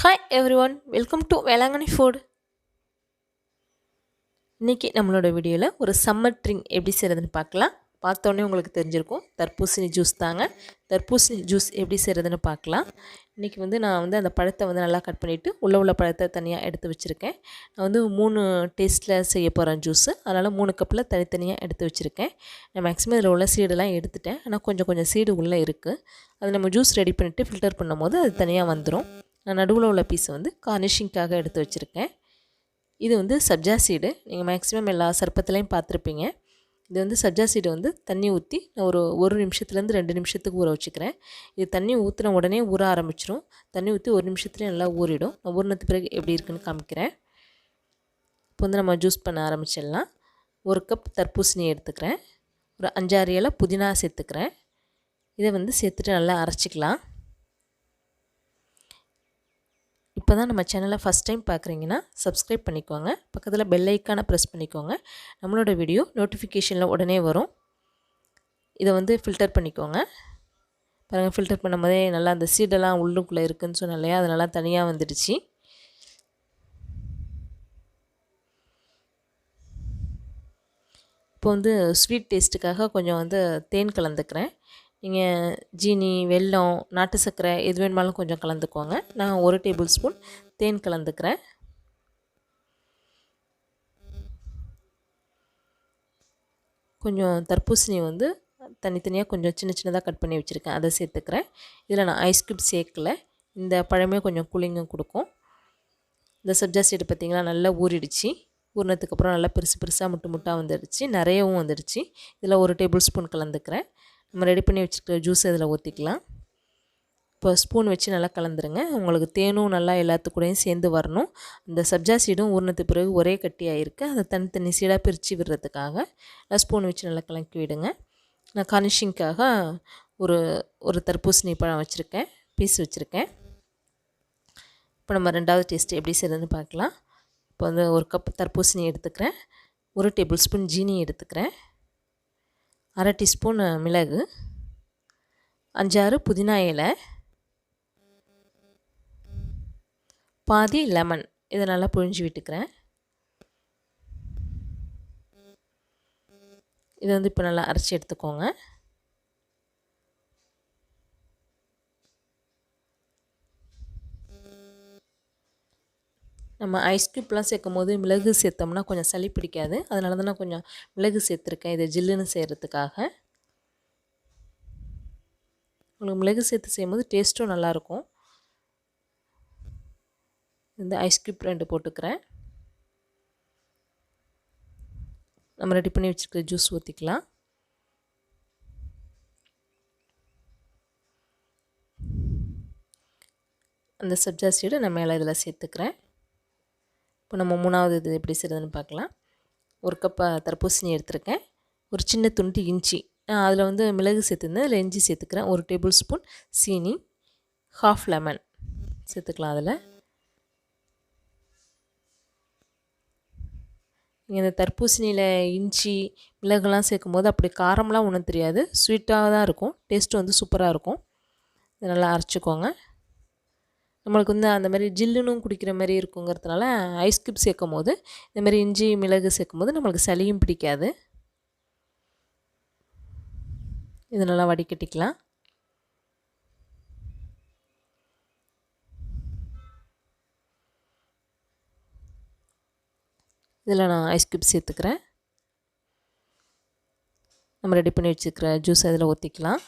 Hi everyone, welcome to Velankanni food. இன்றைக்கி நம்மளோட வீடியோவில் ஒரு சம்மர் ட்ரிங்க் எப்படி செய்கிறதுன்னு பார்க்கலாம். பார்த்தோன்னே உங்களுக்கு தெரிஞ்சிருக்கும், தர்பூசணி ஜூஸ் தாங்க. தர்பூசணி ஜூஸ் எப்படி செய்கிறதுன்னு பார்க்கலாம். இன்றைக்கி நான் அந்த பழத்தை நல்லா கட் பண்ணிவிட்டு உள்ள பழத்தை தனியாக எடுத்து வச்சுருக்கேன். நான் 3 டேஸ்ட்டில் செய்ய போகிறேன் ஜூஸு. அதனால் 3 கப்பில் தனித்தனியாக எடுத்து வச்சுருக்கேன். நான் மேக்ஸிமம் இதில் உள்ள சீடெல்லாம் எடுத்துட்டேன். ஆனால் கொஞ்சம் சீடு உள்ளே இருக்குது. அது நம்ம ஜூஸ் ரெடி பண்ணிவிட்டு ஃபில்டர் பண்ணும்போது அது தனியாக வந்துடும். நான் நடுவில் உள்ள பீஸை கார்னிஷிங்காக எடுத்து வச்சுருக்கேன். இது சப்ஜா சீடு. நீங்கள் மேக்ஸிமம் எல்லா சர்பத்துலேயும் பார்த்துருப்பீங்க. இது சப்ஜா சீடு தண்ணி ஊற்றி நான் ஒரு நிமிஷத்துலேருந்து 2 நிமிஷத்துக்கு ஊற வச்சுக்கிறேன். இது தண்ணி ஊற்றின உடனே ஊற ஆரம்பிச்சிடும். தண்ணி ஊற்றி 1 நிமிஷத்துலேயே நல்லா ஊறிடும். நான் ஊறினது பிறகு எப்படி இருக்குன்னு காமிக்கிறேன். இப்போ நம்ம ஜூஸ் பண்ண ஆரம்பிச்சிடலாம். 1 கப் தர்பூசணி எடுத்துக்கிறேன். ஒரு 5-6 இலை புதினா சேர்த்துக்கிறேன். இதை சேர்த்துட்டு நல்லா அரைச்சிக்கலாம். இப்போ தான் நம்ம சேனலை ஃபஸ்ட் டைம் பார்க்குறீங்கன்னா சப்ஸ்கிரைப் பண்ணிக்கோங்க. பக்கத்தில் பெல் ஐக்கானை ப்ரெஸ் பண்ணிக்கோங்க. நம்மளோட வீடியோ நோட்டிஃபிகேஷனில் உடனே வரும். இதை ஃபில்டர் பண்ணிக்கோங்க. பாருங்கள், ஃபில்டர் பண்ணும்போதே நல்லா அந்த சீடெல்லாம் உள்ளுக்குள்ளே இருக்குதுன்னு சொன்னேன் இல்லையா, அது நல்லா தனியாக வந்துடுச்சு. இப்போ ஸ்வீட் டேஸ்ட்டுக்காக கொஞ்சம் தேன் கலந்துக்கிறேன். நீங்கள் ஜீனி, வெல்லம், நாட்டு சர்க்கரை எது வேணுமாலும் கொஞ்சம் கலந்துக்கோங்க. நான் 1 டேபிள் ஸ்பூன் தேன் கலந்துக்கிறேன். கொஞ்சம் தர்பூசணி தனித்தனியாக கொஞ்சம் சின்னதாக கட் பண்ணி வச்சுருக்கேன், அதை சேர்த்துக்கிறேன். இதில் நான் ஐஸ் க்யூப் சேர்க்கலை. இந்த பழமே கொஞ்சம் கூலிங்கும் கொடுக்கும். இந்த சப்ஜா சீடு பார்த்திங்கன்னா நல்லா ஊறிடுச்சு. ஊறினதுக்கப்புறம் நல்லா பெருசாக முட்டாக வந்துடுச்சு, நிறையவும் வந்துடுச்சு. இதில் 1 டேபிள் ஸ்பூன் கலந்துக்கிறேன். நம்ம ரெடி பண்ணி வச்சுருக்கிற ஜூஸ் இதில் ஊற்றிக்கலாம். இப்போ ஸ்பூன் வச்சு நல்லா கலந்துருங்க. உங்களுக்கு தேனும் நல்லா எல்லாத்துக்கூடையும் சேர்ந்து வரணும். இந்த சப்ஜா சீடும் ஊறினது பிறகு ஒரே கட்டியாக இருக்குது. அதை தனித்தனி சீடாக பிரித்து விடுறதுக்காக நான் ஸ்பூன் வச்சு நல்லா கலக்கி விடுங்க. நான் கார்னிஷிங்காக ஒரு தர்பூசணி பழம் வச்சுருக்கேன், பீஸ் வச்சுருக்கேன். இப்போ நம்ம 2வது டேஸ்ட்டு எப்படி செய்கிறதுன்னு பார்க்கலாம். இப்போ 1 கப் தர்பூசணி எடுத்துக்கிறேன். 1 டேபிள் ஸ்பூன் ஜீனி எடுத்துக்கிறேன். 1/2 டீஸ்பூன் மிளகு, 5-6 புதினா இலை, பாதி லெமன், இதை நல்லா புழிஞ்சு விட்டுக்கிறேன். இதை இப்போ நல்லா அரைச்சி எடுத்துக்கோங்க. நம்ம ஐஸ் க்யூப்லாம் சேர்க்கும் போது மிளகு சேர்த்தோம்னா கொஞ்சம் சளி பிடிக்காது. அதனால தான் நான் கொஞ்சம் மிளகு சேர்த்துருக்கேன், இதை ஜில்லுன்னு செய்கிறதுக்காக. உங்களுக்கு மிளகு சேர்த்து செய்யும்போது டேஸ்ட்டும் நல்லாயிருக்கும். இந்த ஐஸ் க்யூப் 2 போட்டுக்கிறேன். நம்ம ரெடி பண்ணி வச்சுருக்கிற ஜூஸ் ஊற்றிக்கலாம். அந்த சப்ஜா சீடு நான் மேலே இதில் சேர்த்துக்கிறேன். இப்போ நம்ம 3வது இது எப்படி செய்கிறதுன்னு பார்க்கலாம். 1 கப் தர்பூசணி எடுத்துருக்கேன். ஒரு சின்ன துண்டு இஞ்சி, அதில் மிளகு சேர்த்துருந்தேன், அதில் இஞ்சி சேர்த்துக்கிறேன். 1 டேபிள் ஸ்பூன் சீனி, 1/2 லெமன் சேர்த்துக்கலாம். அதில் நீங்கள் இந்த தர்பூசணியில் இஞ்சி, மிளகுலாம் சேர்க்கும்போது அப்படி காரம்லாம் ஒன்றும் தெரியாது, ஸ்வீட்டாக தான் இருக்கும். டேஸ்ட்டு சூப்பராக இருக்கும். இதை நல்லா அரைச்சிக்கோங்க. நம்மளுக்கு அந்த மாதிரி ஜில்லுன்னு குடிக்கிற மாதிரி இருக்குங்கிறதுனால ஐஸ் க்யூப் சேர்க்கும் போது இந்த மாதிரி இஞ்சி, மிளகு சேர்க்கும் போது நம்மளுக்கு சளியும் பிடிக்காது. இது நல்லா வடிகட்டிக்கலாம். இதில் நான் ஐஸ் க்யூப் சேர்த்துக்கிறேன். நம்ம ரெடி பண்ணி வச்சுருக்கிற ஜூஸ் அதில் ஊற்றிக்கலாம்.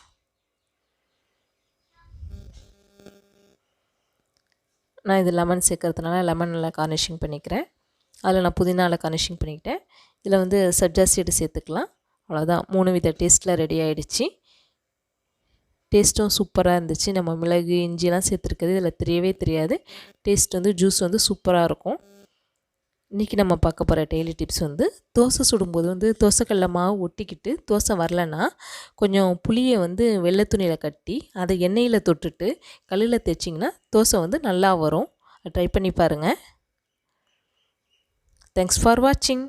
நான் இது லெமன் சேர்க்கறதுனால லெமன் நல்லா கார்னிஷிங் பண்ணிக்கிறேன். அதில் நான் புதினாவில் கார்னிஷிங் பண்ணிக்கிட்டேன். இதில் சப்ஜா சீடு சேர்த்துக்கலாம். அவ்வளோதான், 3 வித டேஸ்ட்டில் ரெடி ஆகிடுச்சு. டேஸ்ட்டும் சூப்பராக இருந்துச்சு. நம்ம மிளகு, இஞ்சிலாம் சேர்த்துருக்குது இதில் தெரியவே தெரியாது. டேஸ்ட் ஜூஸ் சூப்பராக இருக்கும். இன்றைக்கி நம்ம பார்க்க போகிற டெய்லி டிப்ஸ் தோசை சுடும்போது தோசைக்கல்ல மாவு ஒட்டிக்கிட்டு தோசை வரலன்னா கொஞ்சம் புளியை வெள்ளை துணியில் கட்டி அதை எண்ணெயில் தொட்டுட்டு கல்லில் தேய்ச்சிங்கன்னா தோசை நல்லா வரும். ட்ரை பண்ணி பாருங்கள். தேங்க்ஸ் ஃபார் வாட்சிங்.